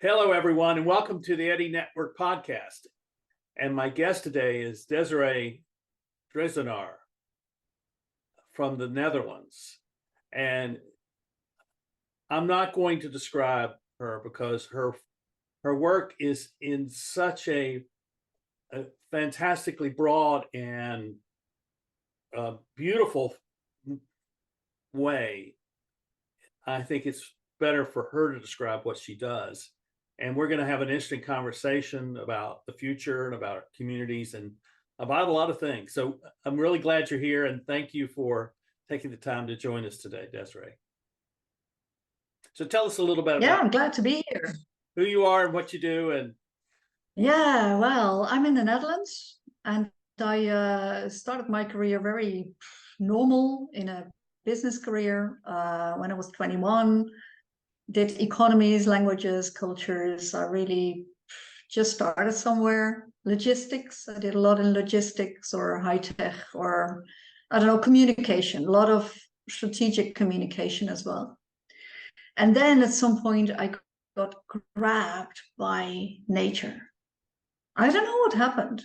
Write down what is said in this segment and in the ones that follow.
Hello, everyone, and welcome to the Eddy Network podcast. And my guest today is Desiree Driesenaar from the Netherlands. And I'm not going to describe her because her work is in such a fantastically broad and beautiful way. I think it's better for her to describe what she does. And we're going to have an interesting conversation about the future and about communities and about a lot of things. So I'm really glad you're here, and thank you for taking the time to join us today, Desiree. So tell us a little bit about I'm glad to be here. who you are and what you do. And Well, I'm in the Netherlands, and I started my career very normal in a business career when I was 21. Did economies, languages, cultures. I really just started somewhere. Logistics. I did a lot in logistics or high tech or, I don't know, communication, a lot of strategic communication as well. And then at some point I got grabbed by nature. I don't know what happened,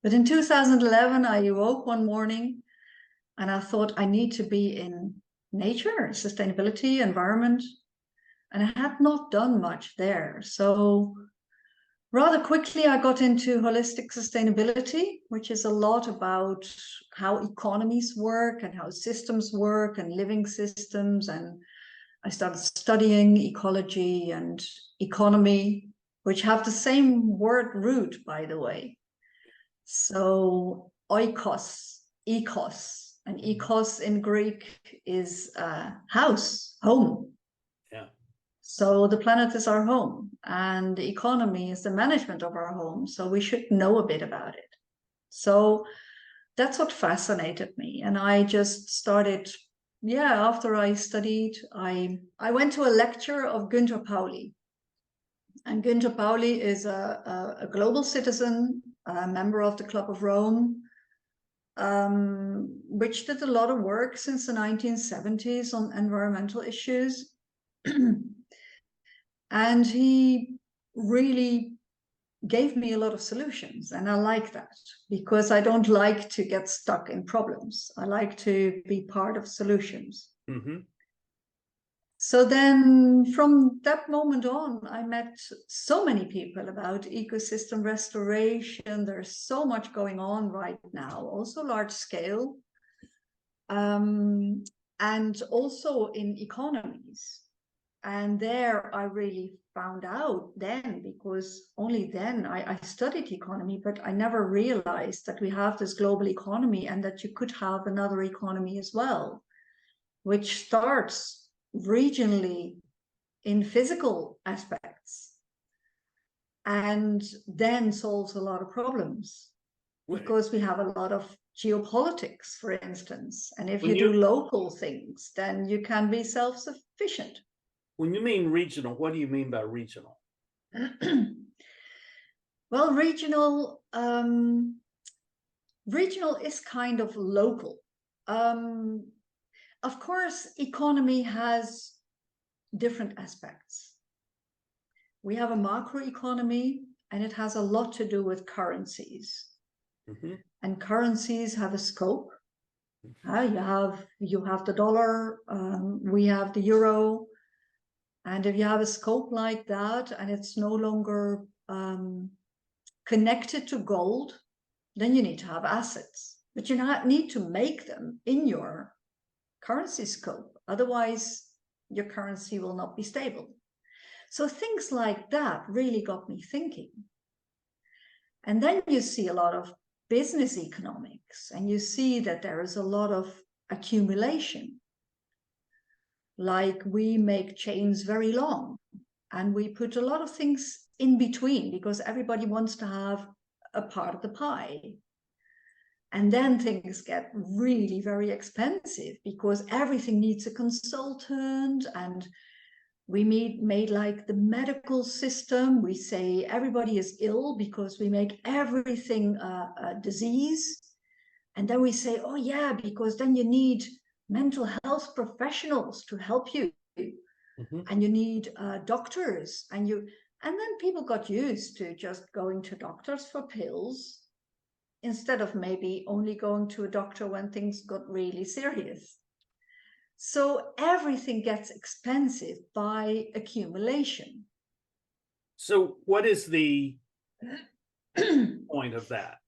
but in 2011, I awoke one morning and I thought I need to be in nature, sustainability, environment. And I had not done much there. So rather quickly, I got into holistic sustainability, which is a lot about how economies work and how systems work and living systems. And I started studying ecology and economy, which have the same word root, by the way. So oikos, ecos, and ecos in Greek is house, home. yeah, So the planet is our home, and the economy is the management of our home. So we should know a bit about it. So that's what fascinated me, and I just started. After I studied, I went to a lecture of Günter Pauli. And Günter Pauli is a global citizen, a member of the Club of Rome, which did a lot of work since the 1970s on environmental issues. And he really gave me a lot of solutions. And I like that because I don't like to get stuck in problems. I like to be part of solutions. mm-hmm. So then from that moment on, I met so many people about ecosystem restoration. There's so much going on right now, also large scale, and also in economies. And there I really found out then, because only then I studied economy, but I never realized that we have this global economy and that you could have another economy as well, which starts regionally in physical aspects and then solves a lot of problems because we have a lot of geopolitics, for instance. And if you do local things, then you can be self-sufficient. When you mean regional, what do you mean by regional? Well, regional is kind of local. Of course, economy has different aspects. We have a macroeconomy, and it has a lot to do with currencies. Mm-hmm. And currencies have a scope. Mm-hmm. You have the dollar, we have the euro. And if you have a scope like that, and it's no longer connected to gold, then you need to have assets. But you need to make them in your currency scope. Otherwise, your currency will not be stable. So things like that really got me thinking. And then you see a lot of business economics, and you see that there is a lot of accumulation. Like we make chains very long, and we put a lot of things in between because everybody wants to have a part of the pie. And then things get really very expensive because everything needs a consultant. And we made like the medical system. We say everybody is ill because we make everything a disease. And then we say, oh yeah, because then you need mental health professionals to help you. Mm-hmm. And you need doctors, and And then people got used to just going to doctors for pills instead of maybe only going to a doctor when things got really serious. So everything gets expensive by accumulation. So what is the point of that?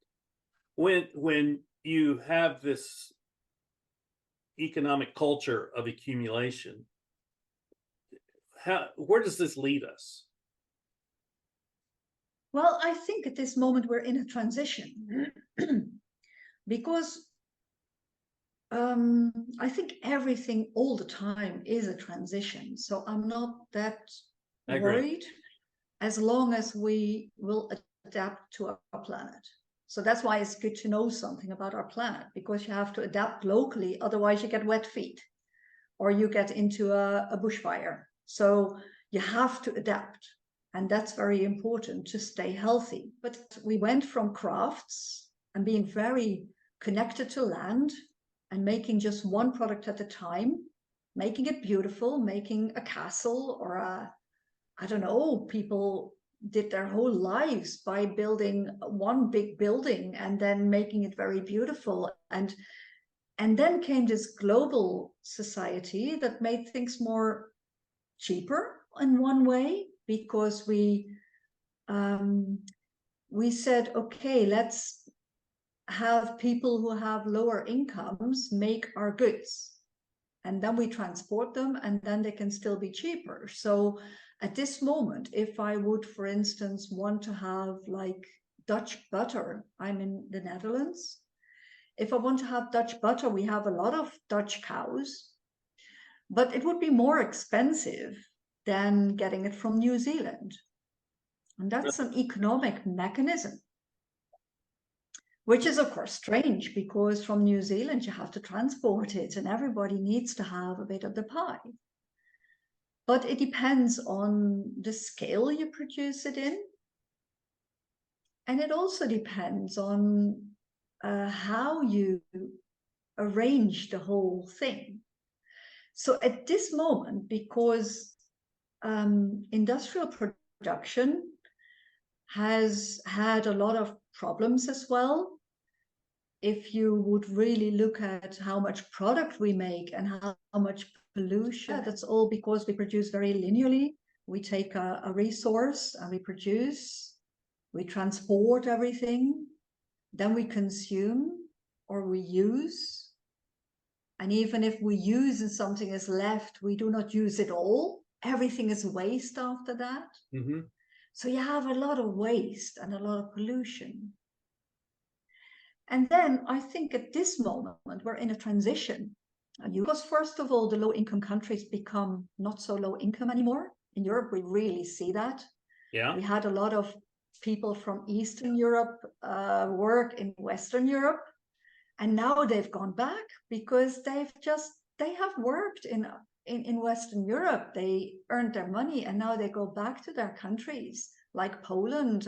When you have this economic culture of accumulation, where does this lead us? Well, I think at this moment we're in a transition because I think everything all the time is a transition. So I'm not that worried as long as we will adapt to our planet. So that's why it's good to know something about our planet, because you have to adapt locally. Otherwise you get wet feet or you get into a bushfire. So you have to adapt. And that's very important to stay healthy. But we went from crafts and being very connected to land and making just one product at a time, making it beautiful, making a castle or I don't know, people did their whole lives by building one big building and then making it very beautiful. And then came this global society that made things more cheaper in one way, because we said, okay, let's have people who have lower incomes make our goods, and then we transport them, and then they can still be cheaper. So at this moment, if I would, for instance, want to have like Dutch butter, I'm in the Netherlands. If I want to have Dutch butter, we have a lot of Dutch cows, but it would be more expensive than getting it from New Zealand. And that's an economic mechanism, which is of course strange, because from New Zealand you have to transport it and everybody needs to have a bit of the pie. But it depends on the scale you produce it in. And it also depends on how you arrange the whole thing. So at this moment, because industrial production has had a lot of problems as well, if you would really look at how much product we make and how much pollution, that's all because we produce very linearly. We take a resource and we produce, we transport everything, then we consume or we use. And even if we use and something is left, we do not use it all. Everything is waste after that. Mm-hmm. So you have a lot of waste and a lot of pollution. And then I think at this moment, we're in a transition. Because first of all, the low-income countries become not so low income anymore. In Europe, we really see that. Yeah. We had a lot of people from Eastern Europe work in Western Europe. And now they've gone back because they have worked in Western Europe. They earned their money and now they go back to their countries like Poland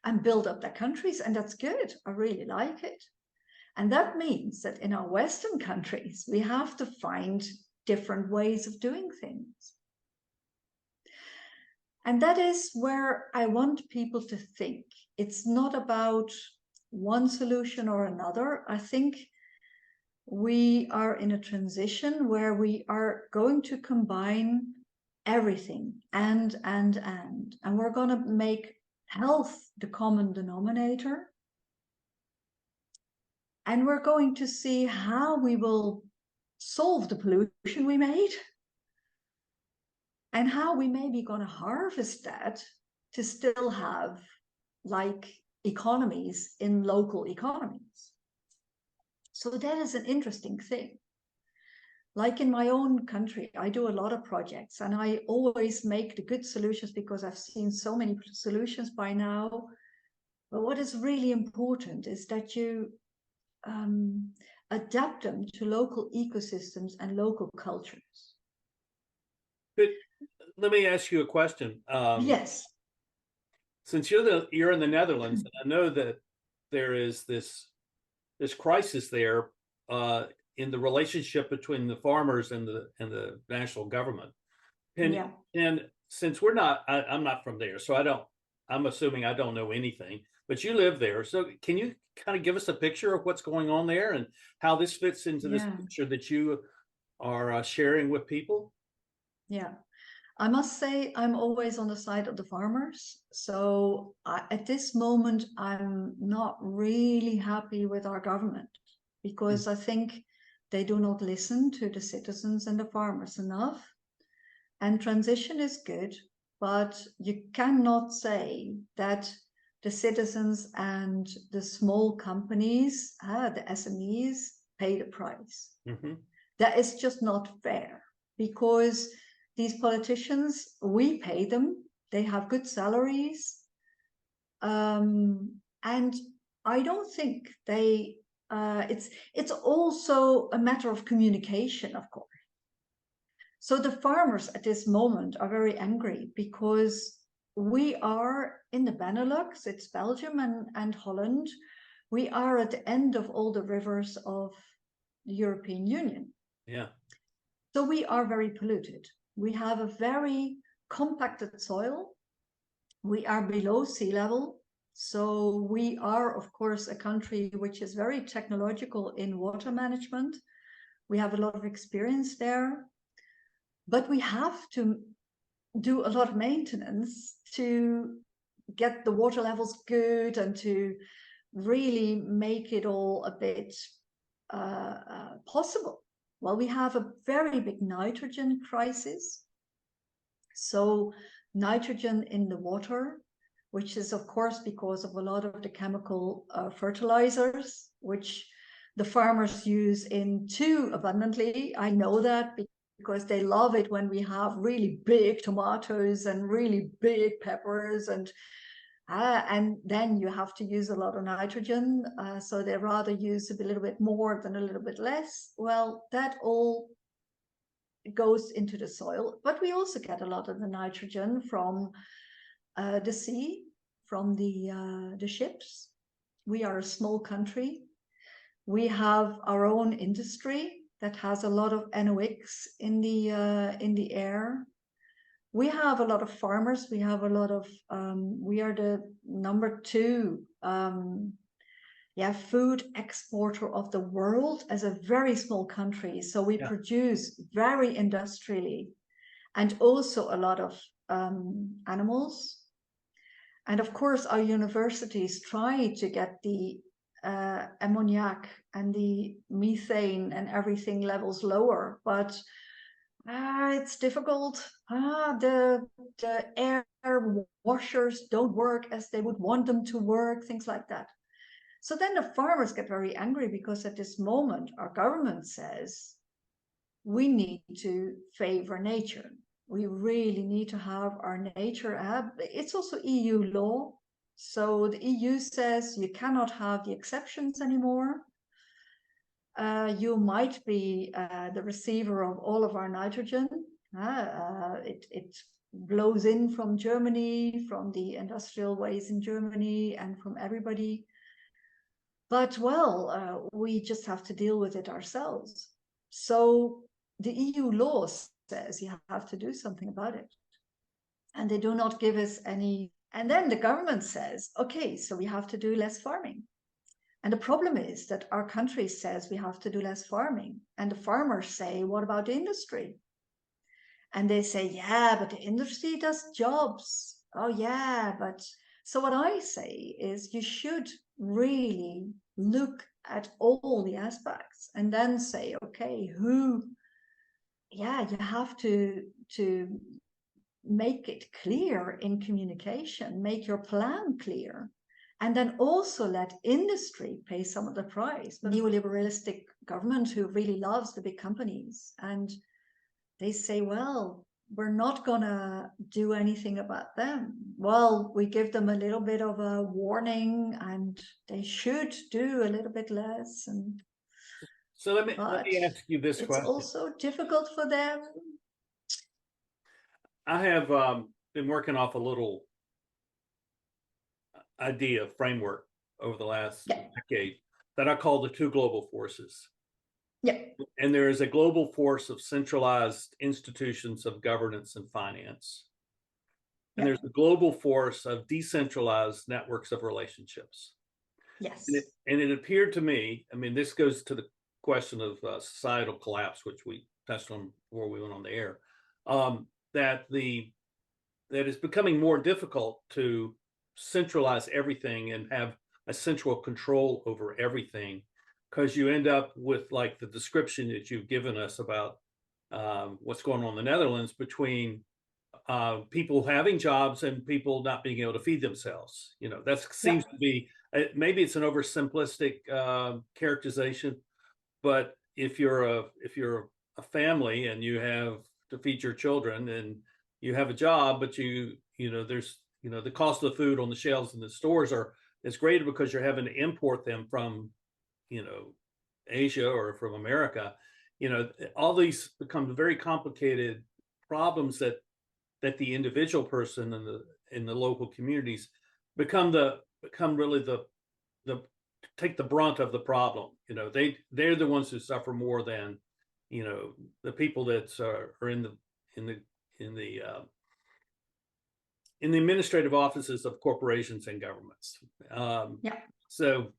and build up their countries. And that's good. I really like it. And that means that in our Western countries, we have to find different ways of doing things. And that is where I want people to think. It's not about one solution or another. I think we are in a transition where we are going to combine everything and we're going to make health the common denominator. And we're going to see how we will solve the pollution we made and how we may be going to harvest that to still have like economies in local economies. So that is an interesting thing. Like in my own country, I do a lot of projects and I always make the good solutions because I've seen so many solutions by now. But what is really important is that you adapt them to local ecosystems and local cultures. But let me ask you a question. Yes. Since you're in the Netherlands, and I know that there is this crisis there in the relationship between the farmers and the national government. And since I'm not from there, so I'm assuming I don't know anything, but you live there. So can you kind of give us a picture of what's going on there and how this fits into this Yeah, picture that you are sharing with people? yeah. I must say I'm always on the side of the farmers. So at this moment, I'm not really happy with our government because I think they do not listen to the citizens and the farmers enough. And transition is good, but you cannot say that the citizens and the small companies, the SMEs, pay the price. Mm-hmm. That is just not fair because these politicians, we pay them, they have good salaries. And I don't think it's also a matter of communication, of course. So the farmers at this moment are very angry because we are in the Benelux, it's Belgium and Holland. We are at the end of all the rivers of the European Union. Yeah. So we are very polluted. We have a very compacted soil. We are below sea level. So we are, of course, a country which is very technological in water management. We have a lot of experience there. But we have to do a lot of maintenance to get the water levels good and to really make it all a bit possible. Well, we have a very big nitrogen crisis. So nitrogen in the water, which is of course because of a lot of the chemical fertilizers, which the farmers use in too abundantly. I know that because they love it when we have really big tomatoes and really big peppers and then you have to use a lot of nitrogen. So they rather use a little bit more than a little bit less. Well, that all goes into the soil, but we also get a lot of the nitrogen from the sea, from the ships. We are a small country. We have our own industry that has a lot of NOx in the air. We have a lot of farmers. We have a lot of we are the number 2 food exporter of the world as a very small country. So we produce very industrially and also a lot of animals. And of course, our universities try to get the ammoniac and the methane and everything levels lower, but it's difficult. The air washers don't work as they would want them to work, things like that. So then the farmers get very angry because at this moment, our government says we need to favor nature. We really need to have our nature. It's also EU law. So the EU says you cannot have the exceptions anymore. You might be the receiver of all of our nitrogen. It blows in from Germany, from the industrial ways in Germany, and from everybody. But well, we just have to deal with it ourselves. So the EU law says you have to do something about it. And they do not give us any. And then the government says, okay, so we have to do less farming. And the problem is that our country says we have to do less farming. And the farmers say, what about the industry? And they say, yeah, but the industry does jobs. Oh, yeah, but. So what I say is you should really look at all the aspects and then say, okay, you have to make it clear in communication, make your plan clear, and then also let industry pay some of the price. But neoliberalistic government who really loves the big companies, and they say, well, we're not gonna do anything about them. Well, we give them a little bit of a warning and they should do a little bit less. And so let me ask you this question. It's also difficult for them. I have been working off a little idea framework over the last decade that I call the 2 global forces. Yeah. And there is a global force of centralized institutions of governance and finance. and there's a global force of decentralized networks of relationships. Yes. And it appeared to me, I mean, this goes to the question of societal collapse, which we touched on before we went on the air, that it's becoming more difficult to centralize everything and have a central control over everything, because you end up with, like, the description that you've given us about what's going on in the Netherlands, between people having jobs and people not being able to feed themselves. You know, that seems to be, maybe it's an oversimplistic characterization, but if you're a family and you have to feed your children and you have a job, but there's the cost of the food on the shelves in the stores is greater because you're having to import them from Asia or from America. All these become very complicated problems that the individual person in the local communities become really the take the brunt of the problem. They're the ones who suffer more than the people that are in the administrative offices of corporations and governments. So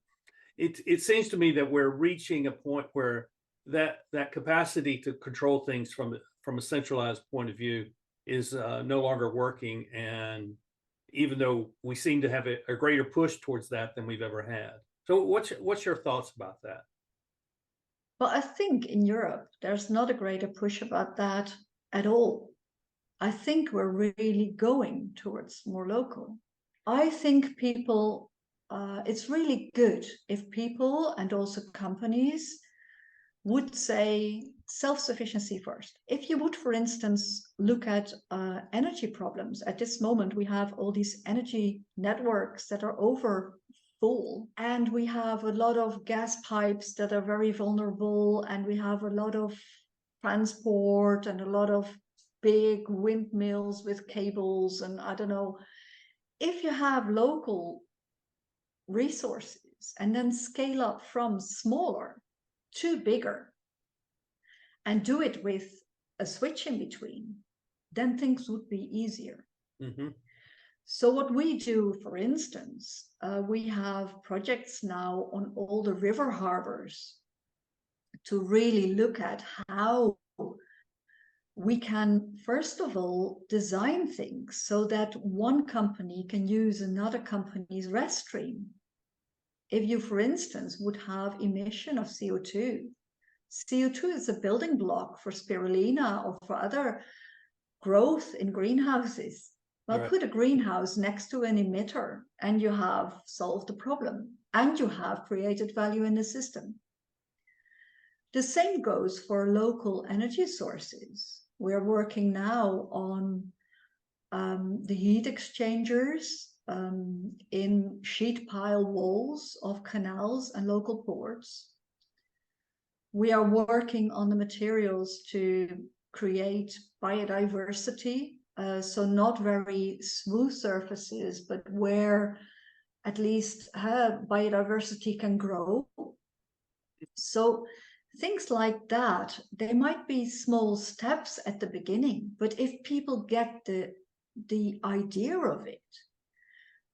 it seems to me that we're reaching a point where that capacity to control things from a centralized point of view is no longer working, and even though we seem to have a greater push towards that than we've ever had. So what's your thoughts about that? Well, I think in Europe, there's not a greater push about that at all. I think we're really going towards more local. I think people, it's really good if people and also companies would say self-sufficiency first. If you would, for instance, look at energy problems, at this moment, we have all these energy networks that are over full, and we have a lot of gas pipes that are very vulnerable, and we have a lot of transport and a lot of big windmills with cables, and I don't know. If you have local resources and then scale up from smaller to bigger and do it with a switch in between, then things would be easier. Mm-hmm. So what we do, for instance, we have projects now on all the river harbors to really look at how we can, first of all, design things so that one company can use another company's rest stream. If you, for instance, would have emission of CO2, CO2 is a building block for spirulina or for other growth in greenhouses. Well, Right. put a greenhouse next to an emitter and you have solved the problem and you have created value in the system. The same goes for local energy sources. We're working now on the heat exchangers in sheet pile walls of canals and local ports. We are working on the materials to create biodiversity, so not very smooth surfaces, but where at least biodiversity can grow. So things like that, they might be small steps at the beginning, but if people get the idea of it,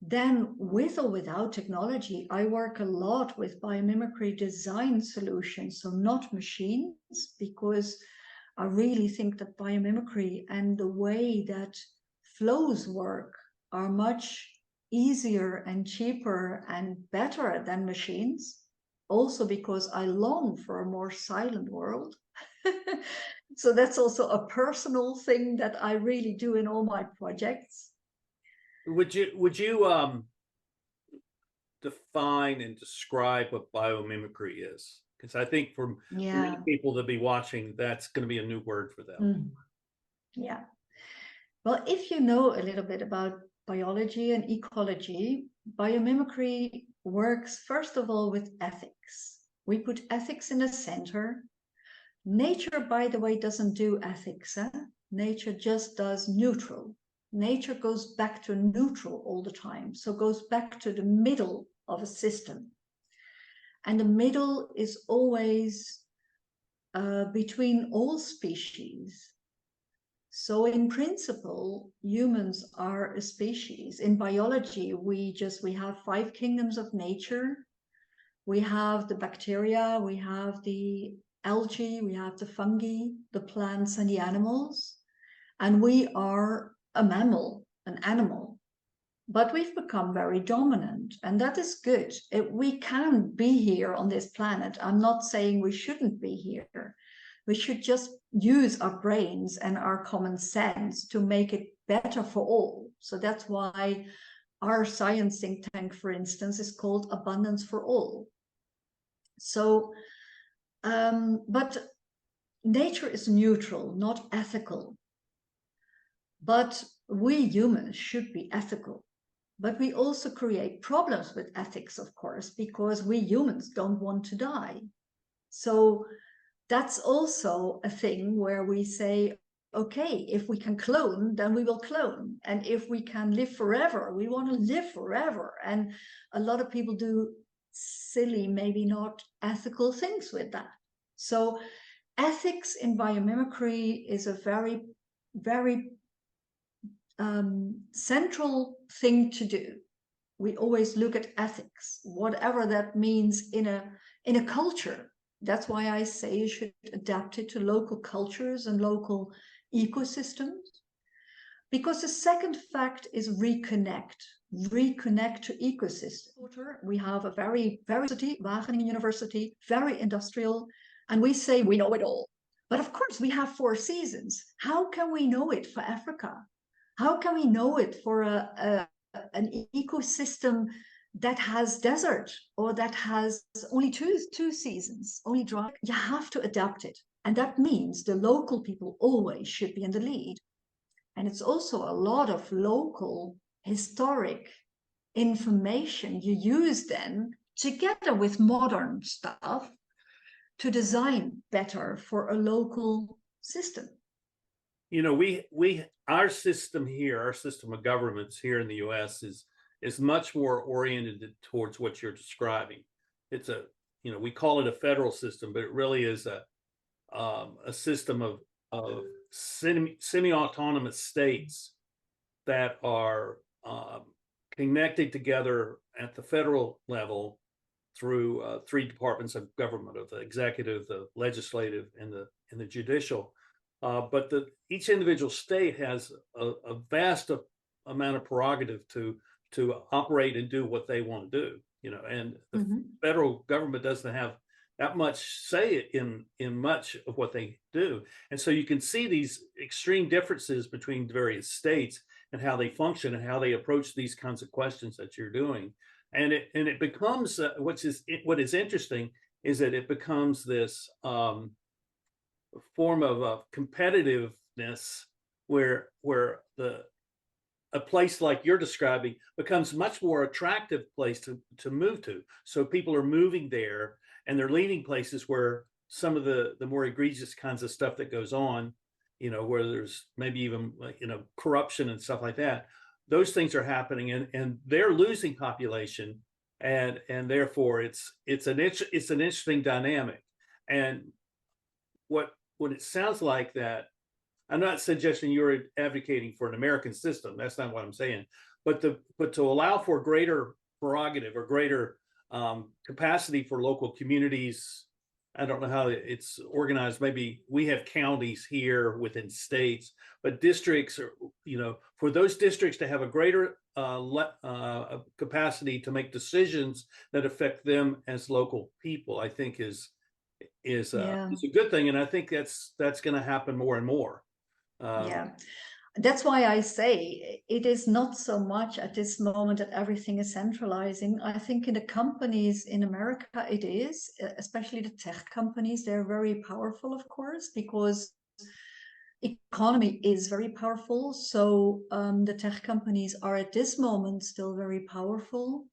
then with or without technology, I work a lot with biomimicry design solutions, so not machines, because I really think that biomimicry and the way that flows work are much easier and cheaper and better than machines. Also because I long for a more silent world. So that's also a personal thing that I really do in all my projects. Would you define and describe what biomimicry is? Because I think for many people to be watching, that's going to be a new word for them. Yeah. Well, if you know a little bit about biology and ecology, biomimicry works first of all with ethics. We put ethics in the center. Nature, by the way, doesn't do ethics. Nature just does neutral. Nature goes back to neutral all the time, so goes back to the middle of a system. And the middle is always between all species. So in principle, humans are a species. In biology, we have 5 kingdoms of nature. We have the bacteria, we have the algae, we have the fungi, the plants and the animals. And we are a mammal, an animal. But we've become very dominant, and that is good. We can be here on this planet. I'm not saying we shouldn't be here. We should just use our brains and our common sense to make it better for all. So that's why our science think tank, for instance, is called Abundance for All. So, but nature is neutral, not ethical. But we humans should be ethical. But we also create problems with ethics, of course, because we humans don't want to die. So that's also a thing where we say, okay, if we can clone, then we will clone. And if we can live forever, we want to live forever. And a lot of people do silly, maybe not ethical things with that. So ethics in biomimicry is a very, very central thing to do. We always look at ethics, whatever that means in a culture. That's why I say you should adapt it to local cultures and local ecosystems. Because the second fact is reconnect to ecosystem. We have a very city, Wageningen University, very industrial, and we say we know it all. But of course, we have 4 seasons. How can we know it for Africa? How can we know it for an ecosystem that has desert or that has only two seasons, only dry? You have to adapt it. And that means the local people always should be in the lead. And it's also a lot of local historic information you use then together with modern stuff to design better for a local system. You know, our system here, our system of governments here in the US is much more oriented towards what you're describing. It's we call it a federal system, but it really is a system of semi-autonomous states that are connected together at the federal level through 3 departments of government, of the executive, the legislative, and the judicial. But each individual state has a vast amount of prerogative to operate and do what they want to do, and the federal government doesn't have that much say in much of what they do. And so you can see these extreme differences between various states and how they function and how they approach these kinds of questions that you're doing. And it becomes what is interesting is that it becomes this form of competitiveness where a place like you're describing becomes much more attractive place to move to. So people are moving there and they're leaving places where some of the more egregious kinds of stuff that goes on, where there's maybe even corruption and stuff like that. Those things are happening, and they're losing population, and therefore it's an interesting dynamic. And what it sounds like, that I'm not suggesting you're advocating for an American system. That's not what I'm saying. But to allow for greater prerogative or greater capacity for local communities. I don't know how it's organized. Maybe we have counties here within states, but districts are, for those districts to have a greater capacity to make decisions that affect them as local people, I think is a good thing. And I think that's going to happen more and more. That's why I say it is not so much at this moment that everything is centralizing. I think in the companies in America, it is, especially the tech companies. They're very powerful, of course, because economy is very powerful. So the tech companies are at this moment still very powerful.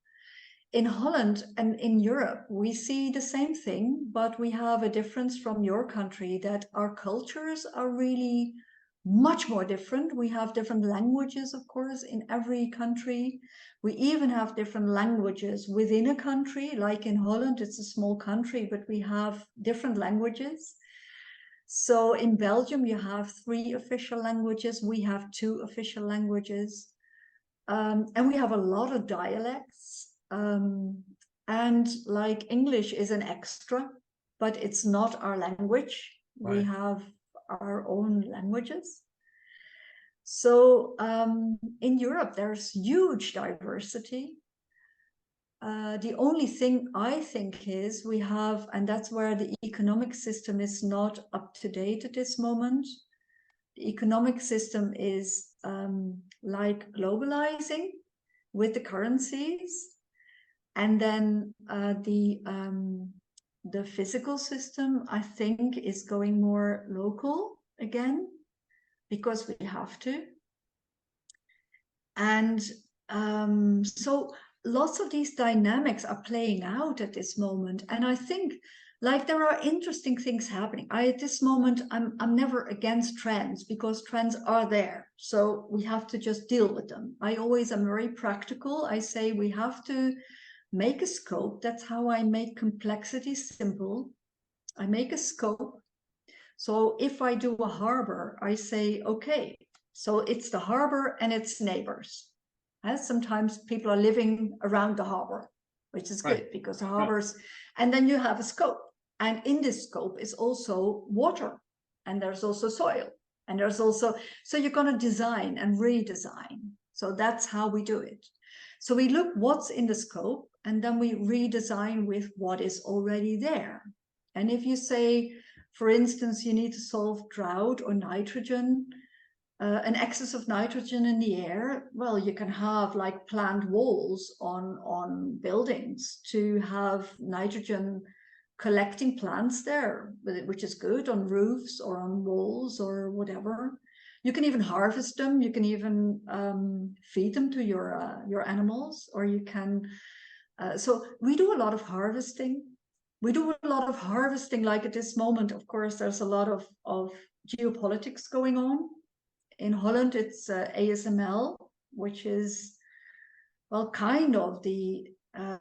In Holland and in Europe, we see the same thing, but we have a difference from your country, that our cultures are really much more different. We have different languages, of course, in every country. We even have different languages within a country. Like in Holland, it's a small country, but we have different languages. So in Belgium, you have 3 official languages. We have 2 official languages. And we have a lot of dialects. And like English is an extra, but it's not our language. Right. We have our own languages. So in Europe, there's huge diversity. The only thing I think is we have, and that's where the economic system is not up to date at this moment. The economic system is like globalizing with the currencies, and then the physical system, I think, is going more local again because we have to. And so lots of these dynamics are playing out at this moment, and I think like there are interesting things happening. At this moment, I'm never against trends because trends are there, so we have to just deal with them. I always am very practical. I say we have to make a scope. That's how I make complexity simple. I make a scope. So if I do a harbor, I say, okay, so it's the harbor and its neighbors. And sometimes people are living around the harbor, which is good because the harbors, and then you have a scope. And in this scope is also water, and there's also soil, and there's also, so you're going to design and redesign. So that's how we do it. So we look what's in the scope, and then we redesign with what is already there. And if you say, for instance, you need to solve drought or nitrogen, an excess of nitrogen in the air, well, you can have like plant walls on buildings to have nitrogen collecting plants there, which is good on roofs or on walls or whatever. You can even harvest them. You can even feed them to your animals, or you can. So we do a lot of harvesting. We do a lot of harvesting. Like at this moment, of course, there's a lot of geopolitics going on. In Holland, it's ASML, which is, well, kind of the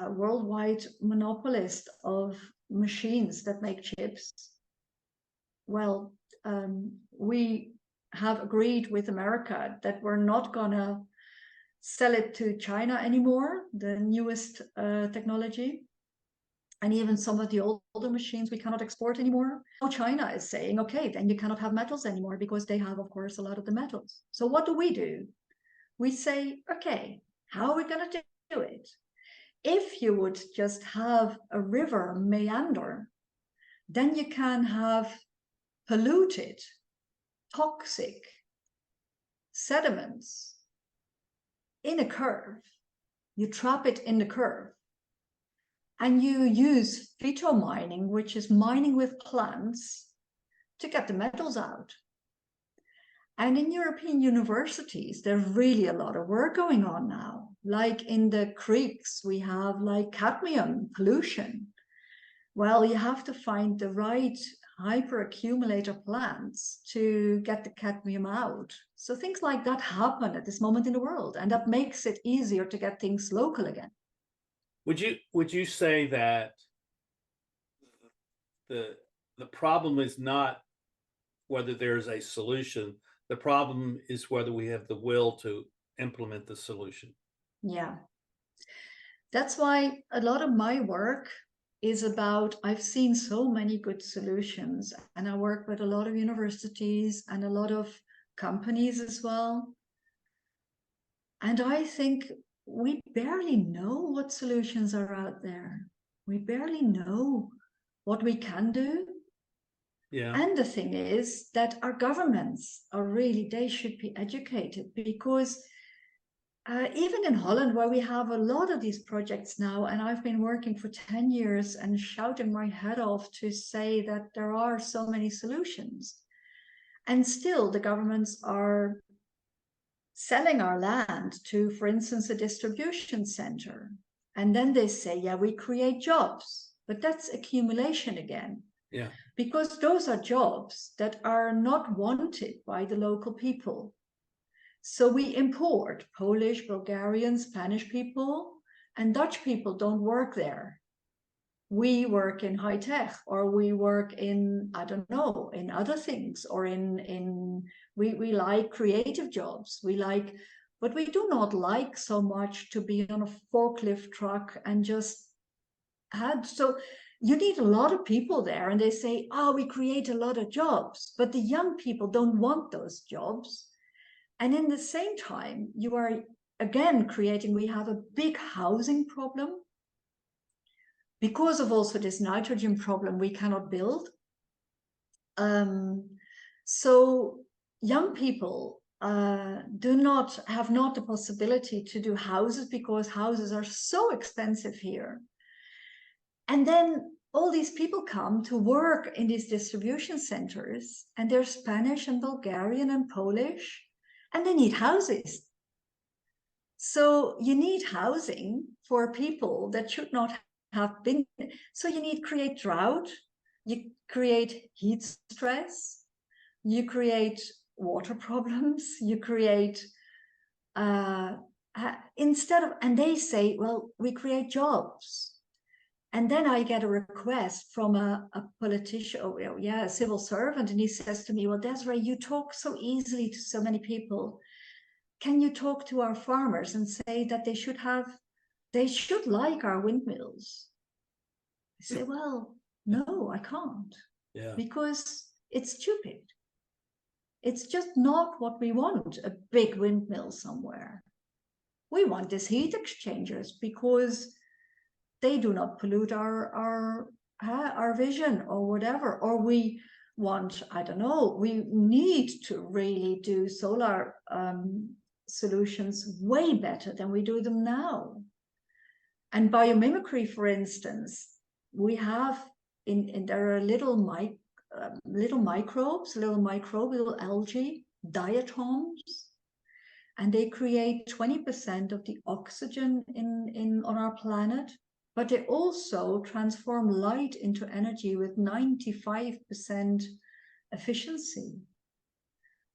worldwide monopolist of machines that make chips. Well, we have agreed with America that we're not going to sell it to China anymore, the newest technology. And even some of the older machines we cannot export anymore. Now China is saying, okay, then you cannot have metals anymore because they have, of course, a lot of the metals. So what do? We say, okay, how are we going to do it? If you would just have a river meander, then you can have polluted, toxic sediments in a curve. You trap it in the curve. And you use phytomining, which is mining with plants, to get the metals out. And in European universities, there's really a lot of work going on now. Like in the creeks, we have like cadmium pollution. Well, you have to find the right hyperaccumulator plants to get the cadmium out. So things like that happen at this moment in the world, and that makes it easier to get things local again. Would you say that the problem is not whether there's a solution, the problem is whether we have the will to implement the solution? Yeah. That's why a lot of my work is about, I've seen so many good solutions, and I work with a lot of universities and a lot of companies as well. And I think we barely know what solutions are out there. We barely know what we can do. Yeah. And the thing is that our governments are really, they should be educated, because even in Holland, where we have a lot of these projects now, and I've been working for 10 years and shouting my head off to say that there are so many solutions. And still the governments are selling our land to, for instance, a distribution center. And then they say, yeah, we create jobs, but that's accumulation again. Yeah. Because those are jobs that are not wanted by the local people. So we import Polish, Bulgarian, Spanish people, and Dutch people don't work there. we work in high tech, or we work in, I don't know, in other things, or we like creative jobs. But we do not like so much to be on a forklift truck and just so you need a lot of people there, and they say, oh, we create a lot of jobs, but the young people don't want those jobs. And in the same time, you are again we have a big housing problem because of also this nitrogen problem. We cannot build. So young people have not the possibility to do houses because houses are so expensive here. And then all these people come to work in these distribution centers, and they're Spanish and Bulgarian and Polish, and they need houses. So you need housing for people that should not have been. So you need create drought, you create heat stress, you create water problems, you create instead of, and they say, well, we create jobs. And then I get a request from a politician, a civil servant, and he says to me, well, Desiree, you talk so easily to so many people. Can you talk to our farmers and say that they should like our windmills? I say, well, no, I can't. Yeah. Because it's stupid. It's just not what we want, a big windmill somewhere. We want these heat exchangers because they do not pollute our vision or whatever. Or we want, I don't know, we need to really do solar solutions way better than we do them now. And biomimicry, for instance, we have there are little microbes, little microbial algae, diatoms, and they create 20% of the oxygen on our planet. But they also transform light into energy with 95% efficiency.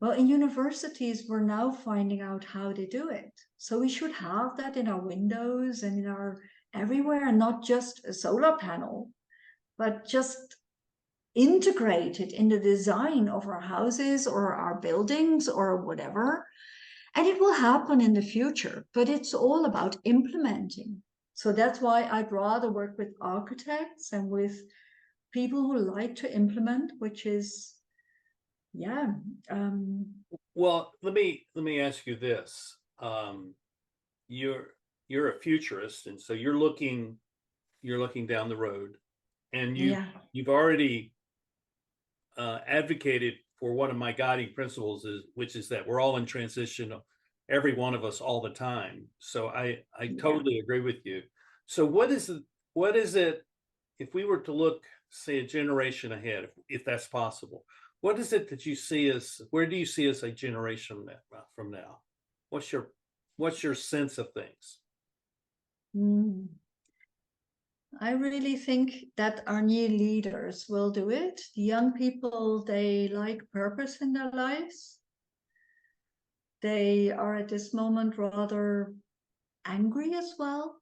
Well, in universities, we're now finding out how they do it. So we should have that in our windows and in our everywhere, and not just a solar panel, but just integrate it in the design of our houses or our buildings or whatever. And it will happen in the future, but it's all about implementing. So that's why I'd rather work with architects and with people who like to implement, which is, yeah. Well, let me ask you this. You're a futurist, and so you're looking down the road, and you've already advocated for one of my guiding principles, which is that we're all in transition, every one of us, all the time. So I totally agree with you. So what is it if we were to look, say, a generation ahead, if that's possible? What is it that you see as, where do you see us a generation from now? What's your sense of things? I really think that our new leaders will do it. The young people, they like purpose in their lives. They are at this moment rather angry as well.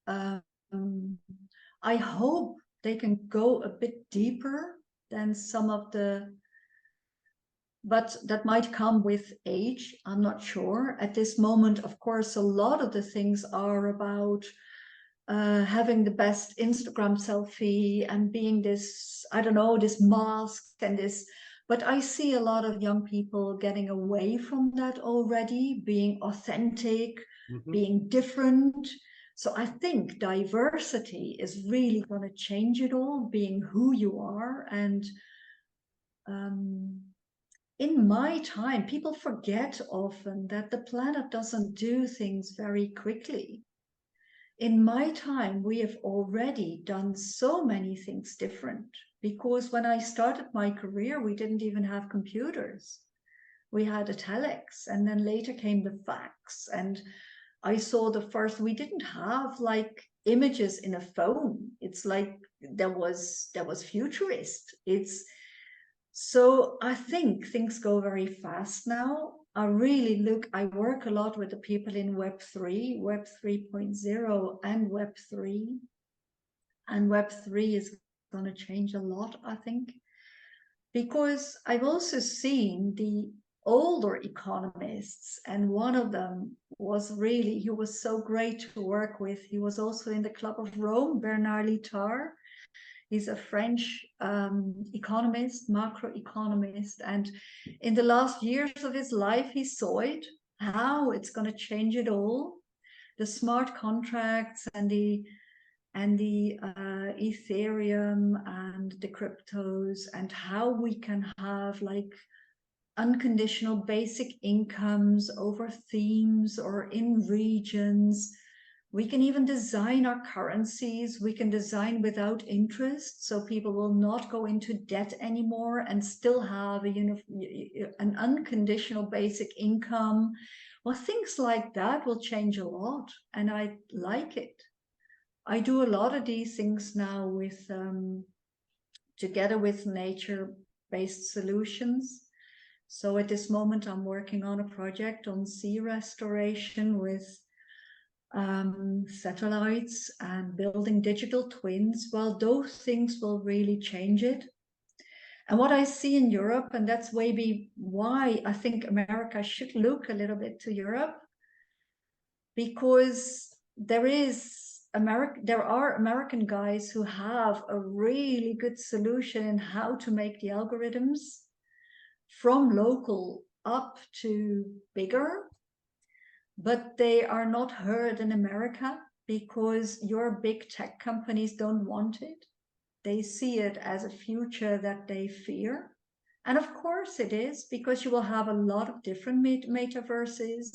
I hope they can go a bit deeper than some of but that might come with age. I'm not sure. At this moment, of course, a lot of the things are about having the best Instagram selfie and being this, I don't know, this mask and this. But I see a lot of young people getting away from that already, being authentic, being different. So I think diversity is really going to change it all, being who you are. And in my time, people forget often that the planet doesn't do things very quickly. In my time, we have already done so many things different, because when I started my career, we didn't even have computers. We had a telex, and then later came the fax, and I saw we didn't have like images in a phone. It's like there was Futurist. So I think things go very fast now. I work a lot with the people in Web 3, Web 3.0 and Web 3. And Web3 is going to change a lot, I think, because I've also seen the older economists, and one of them was really, he was so great to work with. He was also in the Club of Rome, Bernard Littard. He's a French economist, macroeconomist, and in the last years of his life, he saw it, how it's going to change it all, the smart contracts and the Ethereum and the cryptos, and how we can have like unconditional basic incomes over themes or in regions. We can even design our currencies. We can design without interest, so people will not go into debt anymore and still have an unconditional basic income. Well, things like that will change a lot, and I like it. I do a lot of these things now with together with nature-based solutions. So at this moment, I'm working on a project on sea restoration with satellites and building digital twins. Well, those things will really change it. And what I see in Europe, and that's maybe why I think America should look a little bit to Europe, because there are American guys who have a really good solution in how to make the algorithms from local up to bigger, but they are not heard in America because your big tech companies don't want it. They see it as a future that they fear. And of course it is, because you will have a lot of different metaverses.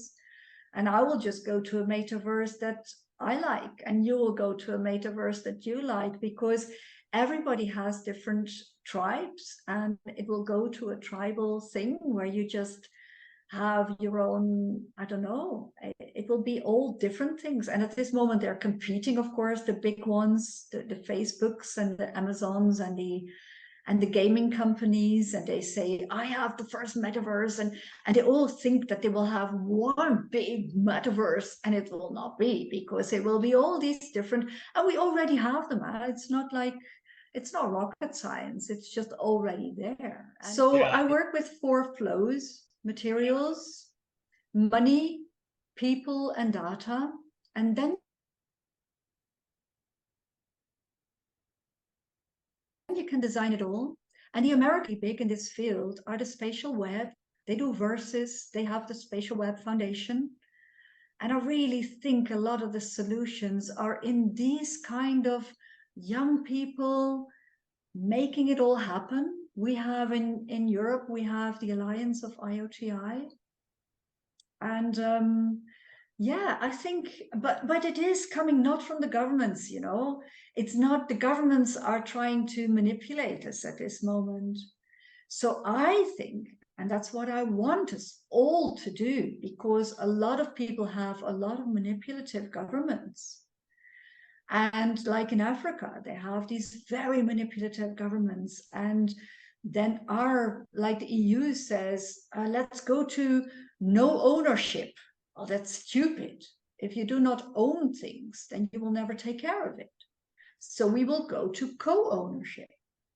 And I will just go to a metaverse that I like, and you will go to a metaverse that you like, because everybody has different tribes, and it will go to a tribal thing where you just have your own, I don't know, it will be all different things. And at this moment they're competing, of course, the big ones, the Facebooks and the Amazons and the gaming companies, and they say, I have the first metaverse, and they all think that they will have one big metaverse, and it will not be, because it will be all these different, and we already have them. It's not like, it's not rocket science, it's just already there. So yeah. I work with 4 flows: materials, money, people, and data. And then you can design it all. And the American big in this field are the spatial web. They do Versus, they have the Spatial Web Foundation. And I really think a lot of the solutions are in these kind of young people making it all happen. We have in Europe, we have the Alliance of IoTI. And yeah, I think, but it is coming not from the governments, you know. It's not, the governments are trying to manipulate us at this moment. So I think, and that's what I want us all to do, because a lot of people have a lot of manipulative governments. And like in Africa, they have these very manipulative governments. And then like the EU says, let's go to no ownership. Well, that's stupid. If you do not own things, then you will never take care of it. So we will go to co-ownership,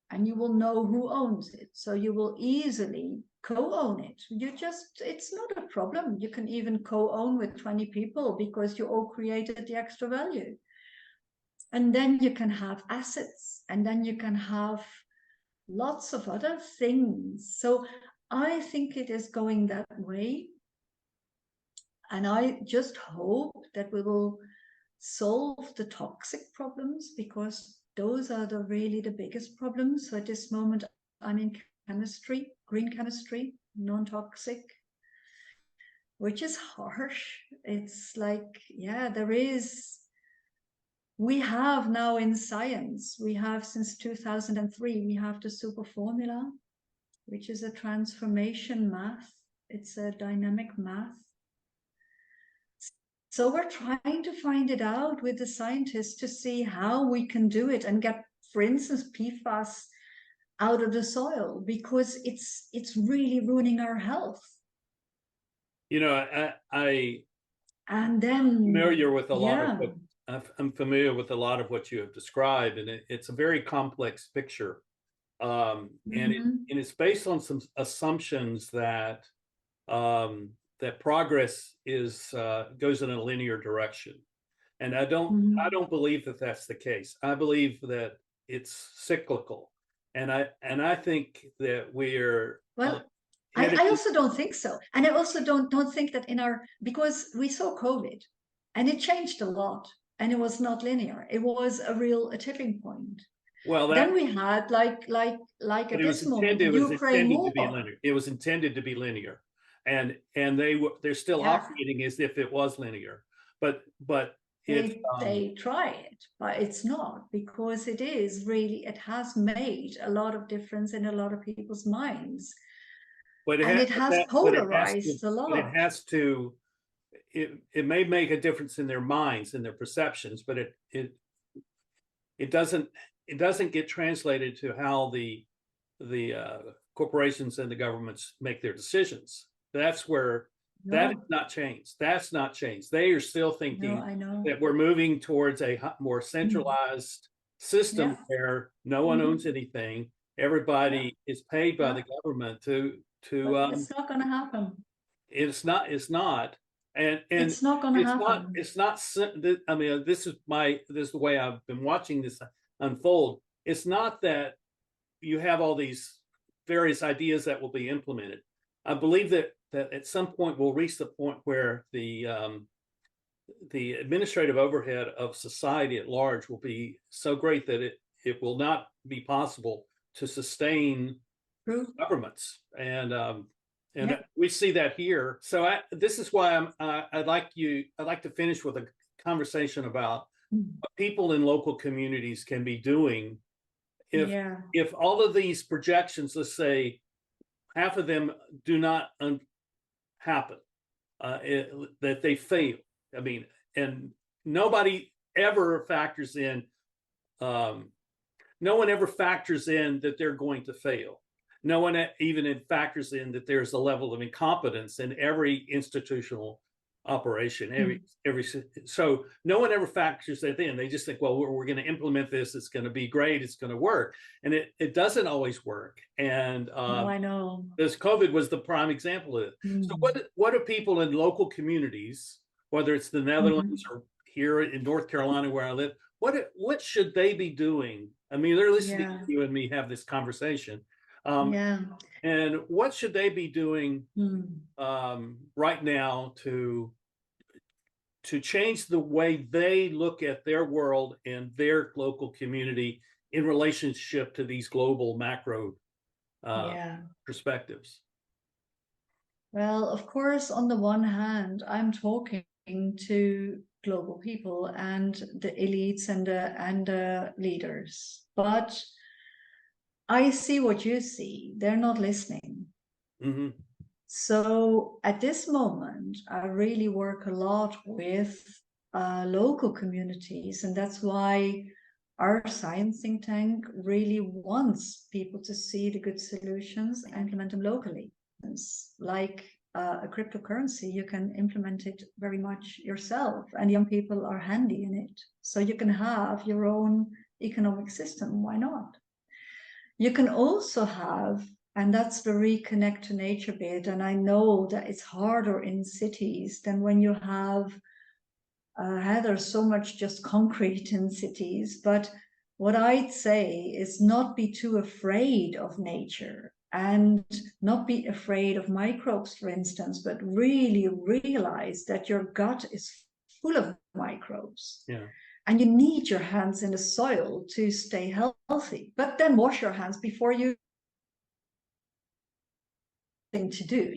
and you will know who owns it. So you will easily co-own it. It's not a problem. You can even co-own with 20 people, because you all created the extra value. And then you can have assets, and then you can have lots of other things. So I think it is going that way. And I just hope that we will solve the toxic problems, because those are really the biggest problems. So at this moment, I'm in chemistry, green chemistry, non-toxic, which is harsh. It's like, yeah, we have now in science, we have since 2003, we have the super formula, which is a transformation math. It's a dynamic math. So we're trying to find it out with the scientists to see how we can do it and get, for instance, PFAS out of the soil, because it's really ruining our health. You know, I and then familiar with a lot of I'm familiar with a lot of what you have described, and it's a very complex picture. Mhm. And it's based on some assumptions that that progress is goes in a linear direction. And I Mhm. don't believe that that's the case. I believe that it's cyclical. And I think that we're Well, headed I also don't think so. And I also don't think that in our, because we saw COVID and it changed a lot and it was not linear. It was a tipping point. well Then that we had like but at this moment, it was Ukraine intended to be war. linear. It was intended to be linear. And they're still Yeah, operating as if it was linear. But it's they try it, but it's not, because it is really, it has made a lot of difference in a lot of people's minds. but it And has it has polarized a lot. it may make a difference in their minds and their perceptions, but it doesn't get translated to how the corporations and the governments make their decisions. That's where that is No, not changed. That's not changed. They are still no, thinking I know. that we're moving towards a more Mm. centralized system Yeah. where no one owns Mhm. anything. Yeah. Everybody is paid by Yeah. the government to But it's not going to happen. it's not and It's not going to happen. it's not I mean this is the way I've been watching this unfold. It's not that you have all these various ideas that will be implemented. I believe that at some point we'll reach the point where the administrative overhead of society at large will be so great that it will not be possible to sustain True. governments. And Yeah. we see that here. So this is why I'd like to finish with a conversation about Mm. what people in local communities can be doing if Yeah. all of these projections, let's say half of them do not happen, that they fail. I mean, and nobody ever factors in, um, no one ever factors in that they're going to fail. No one even factors in that there's a level of incompetence in every institutional operation. Mm. Every so no one ever factors that in. They just think, well, we're going to implement this. It's going to be great. It's going to work, and it doesn't always work. And No, I know. this COVID was the prime example of it. So Mm. what do people in local communities, whether it's the Netherlands Mhm. or here in North Carolina where I live, what should they be doing? I mean, they're listening Yeah. to you and me have this conversation. Um, Yeah. and what should they be doing Mm. right now to change the way they look at their world and their local community in relationship to these global macro uh, Yeah. perspectives? Well, of course, on the one hand, I'm talking to global people and the elites and the leaders, but I see what you see. They're not listening. Mm-hmm. So at this moment, I really work a lot with local communities, and that's why our science think tank really wants people to see the good solutions and implement them locally. Like a cryptocurrency, you can implement it very much yourself, and young people are handy in it. So you can have your own economic system. Why not? You can also have, and that's the reconnect to nature bit. And I know that it's harder in cities than when you have, there's so much just concrete in cities. But what I'd say is not be too afraid of nature and not be afraid of microbes, for instance, but really realize that your gut is full of microbes. Yeah. And you need your hands in the soil to stay healthy. But then wash your hands before you to do,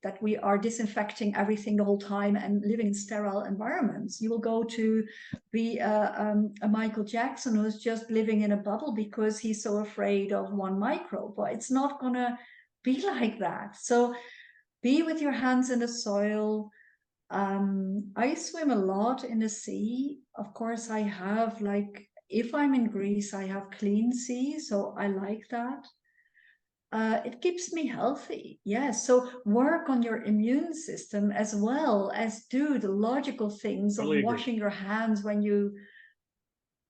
that we are disinfecting everything the whole time and living in sterile environments. You will go to be a Michael Jackson who's just living in a bubble because he's so afraid of one microbe. But it's not going to be like that. So be with your hands in the soil. I swim a lot in the sea. Of course, I have, like, if I'm in Greece, I have clean sea, so I like that. it keeps me healthy. Yes. So work on your immune system as well as do the logical things of Totally agree. washing your hands when you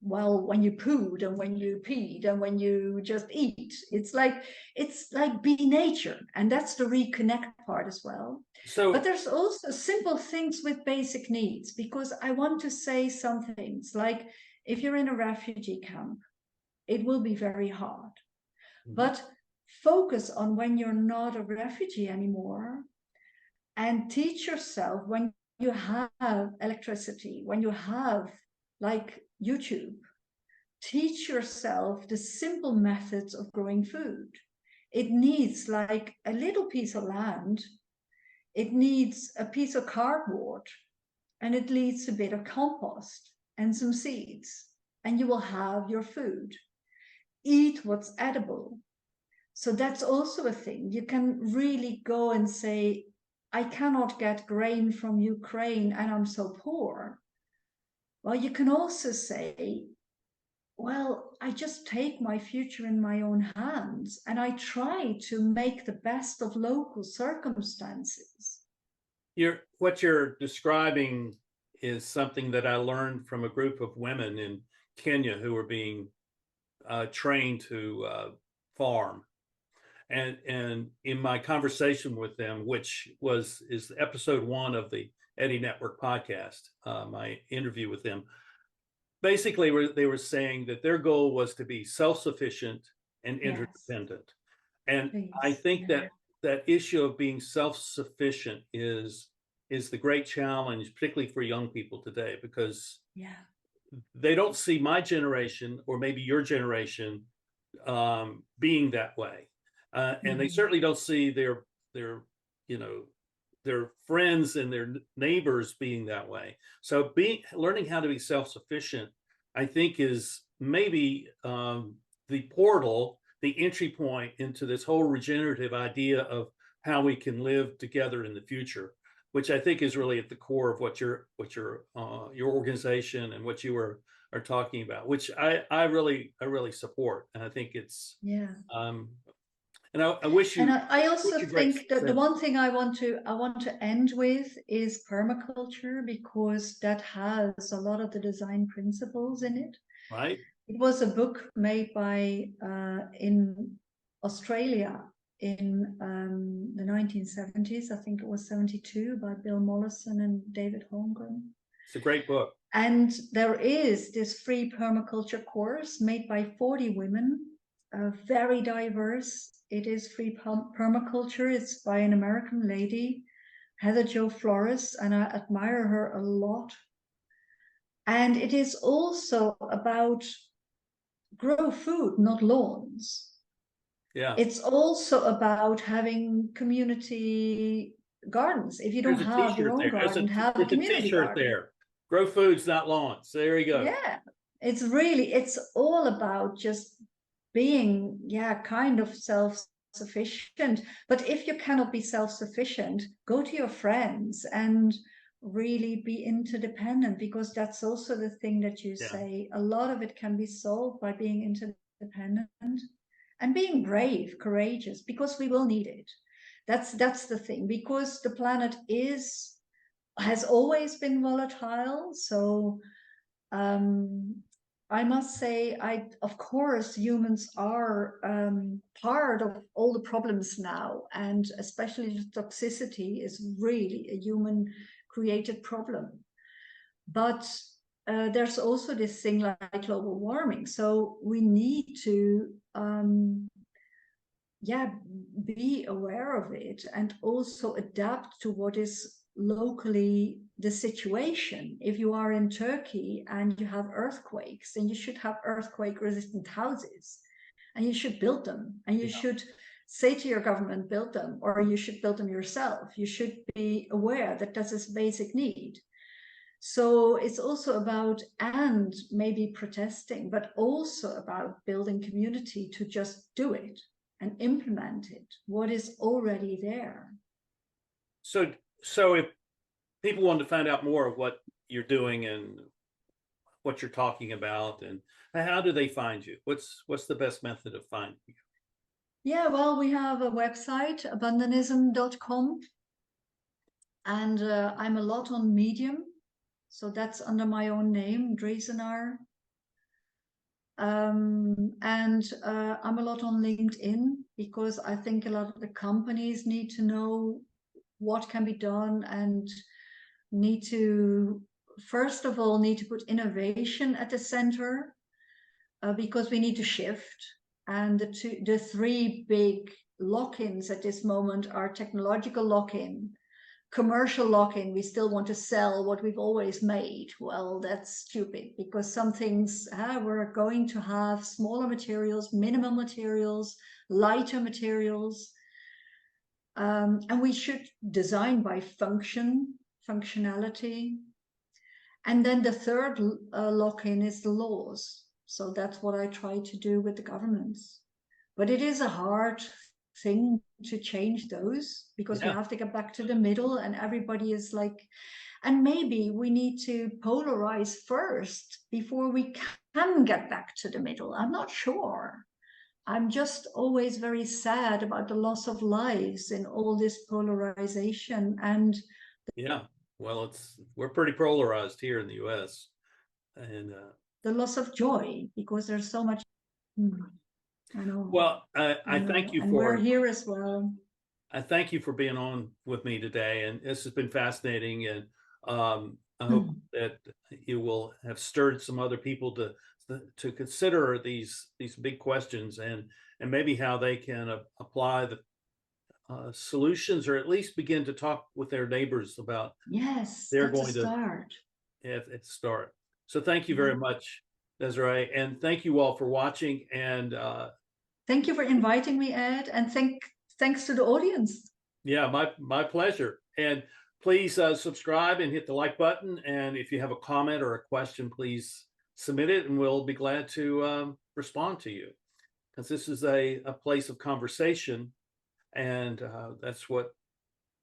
pooed and when you peed and when you just eat. It's like be nature. And that's the reconnect part as well. So But there's also simple things with basic needs, because I want to say some things like if you're in a refugee camp, it will be very hard. But focus on when you're not a refugee anymore, and teach yourself when you have electricity, when you have like YouTube, teach yourself the simple methods of growing food. It needs like a little piece of land, it needs a piece of cardboard, and it needs a bit of compost and some seeds, and you will have your food. Eat what's edible. So that's also a thing. You can really go and say, I cannot get grain from Ukraine and I'm so poor. Well, you can also say, well, I just take my future in my own hands and I try to make the best of local circumstances. what you're describing is something that I learned from a group of women in Kenya who were being trained to farm. And in my conversation with them, which is episode 1 of the Eddie Network podcast, my interview with them, basically they were saying that their goal was to be self-sufficient and interdependent. And Please. I think that issue of being self-sufficient is the great challenge, particularly for young people today, because they don't see my generation or maybe your generation being that way. And they certainly don't see their friends and their neighbors being that way. So learning how to be self-sufficient, I think, is maybe the portal, the entry point into this whole regenerative idea of how we can live together in the future, which I think is really at the core of what your organization and what you are talking about, which I really support. And I think it's and I wish you. And I also think that the one thing I want to end with is permaculture, because that has a lot of the design principles in it. Right. It was a book made by in Australia in the 1970s. I think it was 72, by Bill Mollison and David Holmgren. It's a great book. And there is this free permaculture course made by 40 women, very diverse. It is free permaculture. It's by an American lady, Heather Jo Flores, and I admire her a lot. And it is also about grow food, not lawns. Yeah. It's also about having community gardens. If you don't have your own garden, have a community garden. There. Grow foods, not lawns. There you go. Yeah. It's all about just being, kind of self-sufficient. But if you cannot be self-sufficient, go to your friends and really be interdependent, because that's also the thing that you say. A lot of it can be solved by being interdependent and being brave, courageous, because we will need it. That's the thing, because the planet has always been volatile. So I must say, of course, humans are part of all the problems now, and especially the toxicity is really a human-created problem. But there's also this thing like global warming. So we need to, be aware of it and also adapt to what is locally the situation. If you are in Turkey and you have earthquakes, then you should have earthquake resistant houses, and you should build them, and you should say to your government, build them, or you should build them yourself. You should be aware that that's a basic need. So it's also about, and maybe protesting, but also about building community to just do it and implement it, what is already there. So if people want to find out more of what you're doing and what you're talking about, and how do they find you? What's the best method of finding you? Yeah, well, we have a website, abandonism.com, and I'm a lot on Medium. So that's under my own name, Driesenaar. And I'm a lot on LinkedIn because I think a lot of the companies need to know what can be done and need to, first of all, need to put innovation at the center because we need to shift. And the three big lock-ins at this moment are technological lock-in, commercial lock-in. We still want to sell what we've always made. Well, that's stupid because some things we're going to have smaller materials, minimal materials, lighter materials. And we should design by functionality. And then the third lock-in is the laws. So that's what I try to do with the governments. But it is a hard thing to change those because we Yeah. have to get back to the middle and everybody is like, and maybe we need to polarize first before we can get back to the middle. I'm not sure. I'm just always very sad about the loss of lives in all this polarization. And Yeah. Well, we're pretty polarized here in the US. And the loss of joy because there's so much. I know. well, I I thank know. you And we're for here as well. I thank you for being on with me today, and this has been fascinating. And I hope that you will have stirred some other people to consider these big questions and maybe how they can apply the solutions, or at least begin to talk with their neighbors about Yes, they're that's a going to start. start. So thank you Yeah. very much, Desiree, and thank you all for watching. And Thank you for inviting me, Ed, and thanks to the audience. yeah, my pleasure. And please subscribe and hit the like button. And if you have a comment or a question, please submit it, and we'll be glad to respond to you, because this is a place of conversation, and that's what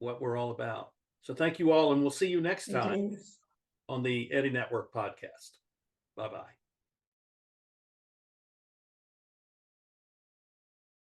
we're all about. So thank you all, and we'll see you next It time is. on the Eddie Network podcast. Bye-bye.